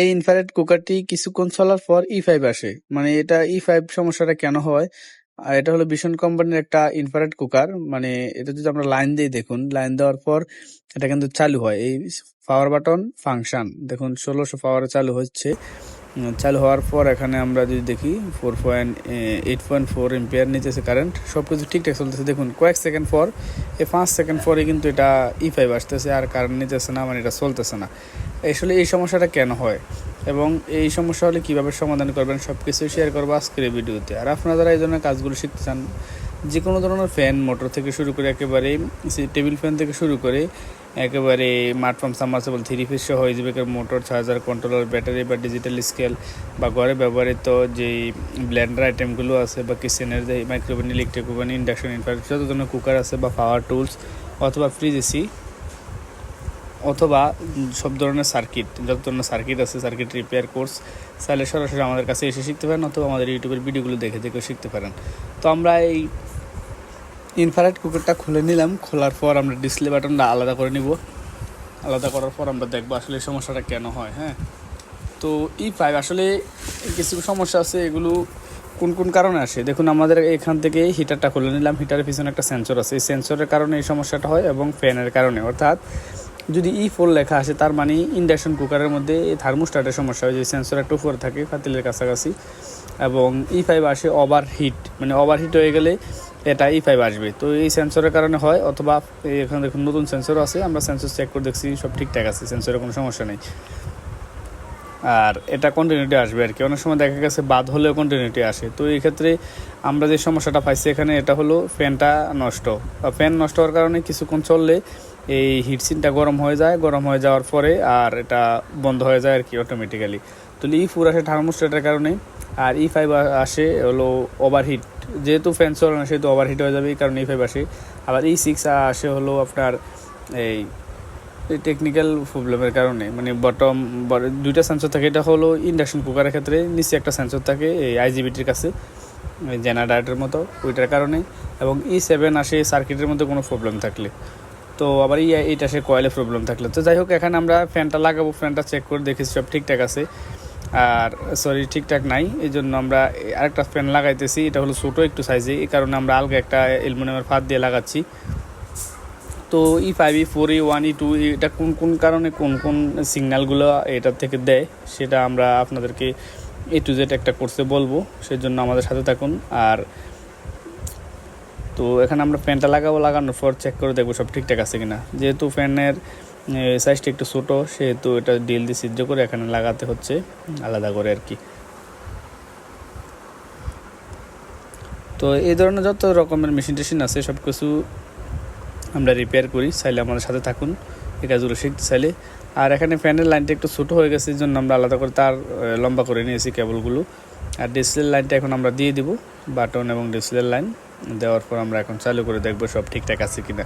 এই ইনফ্রারেড কুকারটি কিছুক্ষণ চলার পর E5 আসে। মানে এটা E5 সমস্যাটা কেন হয়? এটা হলো ভীষণ কোম্পানির একটা ইনফ্রারেড কুকার। মানে এটা যদি আমরা লাইন দিয়ে দেখুন, লাইন দেওয়ার পর এটা কিন্তু চালু হয়। এই পাওয়ার বাটন ফাংশন দেখুন 1600 পাওয়ারে চালু হচ্ছে। চালু হওয়ার পর এখানে আমরা যদি দেখি 8.4 এম্পিয়ার নিতেছে কারেন্ট, সবকিছু ঠিকঠাক চলতেছে। দেখুন কয়েক সেকেন্ড পর, এই 5 সেকেন্ড পরে কিন্তু এটা E5 আসতেছে আর কারেন্ট নিতেছে না, মানে এটা চলতেছে না। আসলে এই সমস্যাটা কেন হয় এবং এই সমস্যা হলে কীভাবে সমাধান করবেন সব কিছুই শেয়ার করবো আজকের এই ভিডিওতে। আর আপনারা যারা এই ধরনের কাজগুলো শিখতে চান, যে কোনো ধরনের ফ্যান, মোটর থেকে শুরু করে একেবারে টেবিল ফ্যান থেকে শুরু করে একেবারে মাঠপাম্প, সাবমার্সিবল, 3 পিস সহ ইজিবেকের মোটর, চার্জার, কন্ট্রোলার, ব্যাটারি বা ডিজিটাল স্কেল বা ঘরে ব্যবহৃত যেই ব্লেন্ডার আইটেমগুলো আছে বা কিচেনের যে micro oven, electric oven, induction, inverter, যত ধরনের কুকার আছে বা পাওয়ার টুলস অথবা ফ্রিজ এসি অথবা সব ধরনের সার্কিট, যত ধরনের সার্কিট আছে, সার্কিট রিপেয়ার কোর্স চাইলে সরাসরি আমাদের কাছে এসে শিখতে পারেন অথবা আমাদের ইউটিউবের ভিডিওগুলো দেখে দেখেও শিখতে পারেন। তো আমরা এই ইনফ্রারেড কুকারটা খুলে নিলাম। খোলার পর আমরা ডিসপ্লে বাটনটা আলাদা করে নিব। আলাদা করার পর আমরা দেখবো আসলে সমস্যাটা কেন হয়। হ্যাঁ, তো E5 আসলে কিছু সমস্যা আছে, এগুলো কোন কোন কারণে আসে দেখুন। আমাদের এখান থেকে হিটারটা খুলে নিলাম। হিটারের পিছনে একটা সেন্সর আছে, এই সেন্সরের কারণে এই সমস্যাটা হয় এবং ফ্যানের কারণে। অর্থাৎ যদি E4 লেখা আসে তার মানে ইন্ডাকশন কুকারের মধ্যে থার্মোস্ট্যাটের সমস্যা হয়, যে সেন্সর একটু উপরে থাকে পাতিলের কাছাকাছি। এবং E5 আসে ওভারহিট, মানে ওভারহিট হয়ে গেলে এটা E5 আসবে। তো এই সেন্সরের কারণে হয়, অথবা এখানে দেখুন নতুন সেন্সরও আছে, আমরা সেন্সর চেক করে দেখছি সব ঠিকঠাক আছে, সেন্সরের কোনো সমস্যা নেই। আর এটা কন্টিনিউটি আসবে আর কি। অনেক সময় দেখা গেছে বাদ হলেও কন্টিনিউটি আসে। তো এই ক্ষেত্রে আমরা যে সমস্যাটা পাইছি এখানে, এটা হলো ফ্যানটা নষ্ট। ফ্যান নষ্ট হওয়ার কারণে কিছুক্ষণ চললে এই হিটসিনটা গরম হয়ে যায়, গরম হয়ে যাওয়ার পরে আর এটা বন্ধ হয়ে যায় আর কি অটোমেটিক্যালি। তো E4 আসে থার্মোস্ট্যাটের কারণে, আর E5 আসে হলো ওভারহিট। যেহেতু ফ্যান চলে না সেহেতু ওভারহিট হয়ে যাবে, এই কারণে E5 আসে। আবার E6 আসে হলো আপনার এই টেকনিক্যাল প্রবলেমের কারণে, মানে বটম দুইটা সেন্সর থাকে। এটা হলো ইন্ডাকশন কুকারের ক্ষেত্রে নিচে একটা সেন্সর থাকে এই IGBTর কাছে, জেনারেটরের মতো, ওইটার কারণে। এবং E7 আসে সার্কিটের মধ্যে কোনো প্রবলেম থাকলে। তো আবার E8 আসে কয়েলে প্রবলেম থাকলে। তো যাই হোক, এখানে আমরা ফ্যানটা লাগাবো, ফ্যানটা চেক করে দেখেছি সব ঠিকঠাক আছে, আর ঠিকঠাক নাই। এই জন্য আমরা আরেকটা ফ্যান লাগাইতেছি। এটা হলো ছোটো একটু সাইজে, এই কারণে আমরা আলগা একটা অ্যালুমিনিয়ামের ফাঁদ দিয়ে লাগাচ্ছি। তো E5, E4, E1, E2 এটা কোন কোন কারণে কোন কোন সিগন্যালগুলো এটার থেকে দেয় সেটা আমরা আপনাদেরকে A to Z একটা কোর্সে বলবো, সেজন্য আমাদের সাথে থাকুন। আর তো এখানে আমরা ফ্যানটা লাগানোর পর চেক করে দেখবো সব ঠিকঠাক আছে কিনা। যেহেতু ফ্যানের সাইজটা একটু ছোটো সেহেতু এটা ডিল দিয়ে ছিদ্র করে এখানে লাগাতে হচ্ছে আলাদা করে আর কি। তো এই ধরনের যত রকমের মেশিন টেশিন আছে সব কিছু আমরা রিপেয়ার করি, চাইলে আমাদের সাথে থাকুন এই কাজগুলো শিখতে চাইলে। আর এখানে ফ্যানের লাইনটা একটু ছোটো হয়ে গেছে, এই জন্য আমরা আলাদা করে তার লম্বা করে নিয়েছি কেবলগুলো। আর ডিসপ্লের লাইনটা এখন আমরা দিয়ে দিব, বাটন এবং ডিসপ্লের লাইন দেওয়ার পর আমরা এখন চালু করে দেখবো সব ঠিকঠাক আছে কিনা।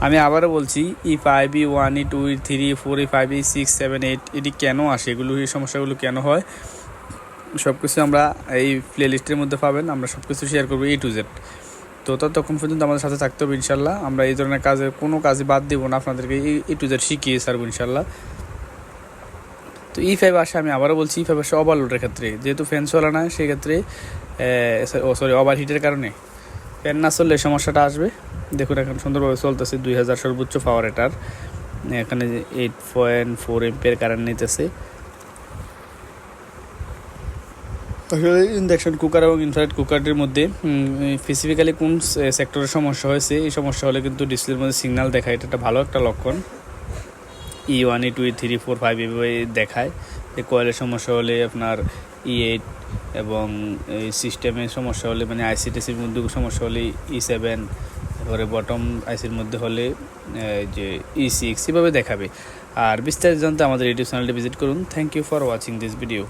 আমি আবারও বলছি, E5, E1, E2, E3, E4, E5, E6, 7, 8 এটি কেন আসে, এগুলো এই সমস্যাগুলো কেন হয় সব কিছু আমরা এই প্লে লিস্টের মধ্যে পাবেন। আমরা সব কিছু শেয়ার করবো A to Z। তো ততক্ষণ পর্যন্ত আমাদের সাথে থাকতে হবে ইনশাল্লাহ। আমরা এই ধরনের কাজের কোনো কাজই বাদ দেবো না, আপনাদেরকে A to Z শিখিয়ে ছাড়বো ইনশাল্লাহ। তো E5 আসে, আমি আবারও বলছি, E5 আসে ওভারলোডের ক্ষেত্রে, যেহেতু ফ্যান চলে না সেই ক্ষেত্রে ওভারহিটের কারণে। ফ্যান না চললে সমস্যাটা আসবে। দেখুন এখন সুন্দরভাবে চলতেছে, 2000 সর্বোচ্চ পাওয়ার এটার। এখানে 8.4 এম্পিয়ার কারেন্ট নিতেছে। আসলে ইন্ডাকশন কুকার এবং ইনফ্রারেড কুকারটির মধ্যে স্পেসিফিক্যালি কোন সেক্টরের সমস্যা হয়েছে, এই সমস্যা হলে কিন্তু ডিসপ্লের মধ্যে সিগন্যাল দেখায়, এটা একটা ভালো একটা লক্ষণ। E1, E2, E3, E4, E5 এভাবে দেখায়। যে কয়েলের সমস্যা হলে আপনার E8 এবং এই সিস্টেমের সমস্যা হলে, মানে ICTCর মধ্যে সমস্যা হলে E7, এবারে বটম আইসির মধ্যে হলে যে E6 এভাবে দেখাবে। আর বিস্তারিত জানতে আমাদের ইউটিউব চ্যানেলটি ভিজিট করুন। Thank you for watching this video.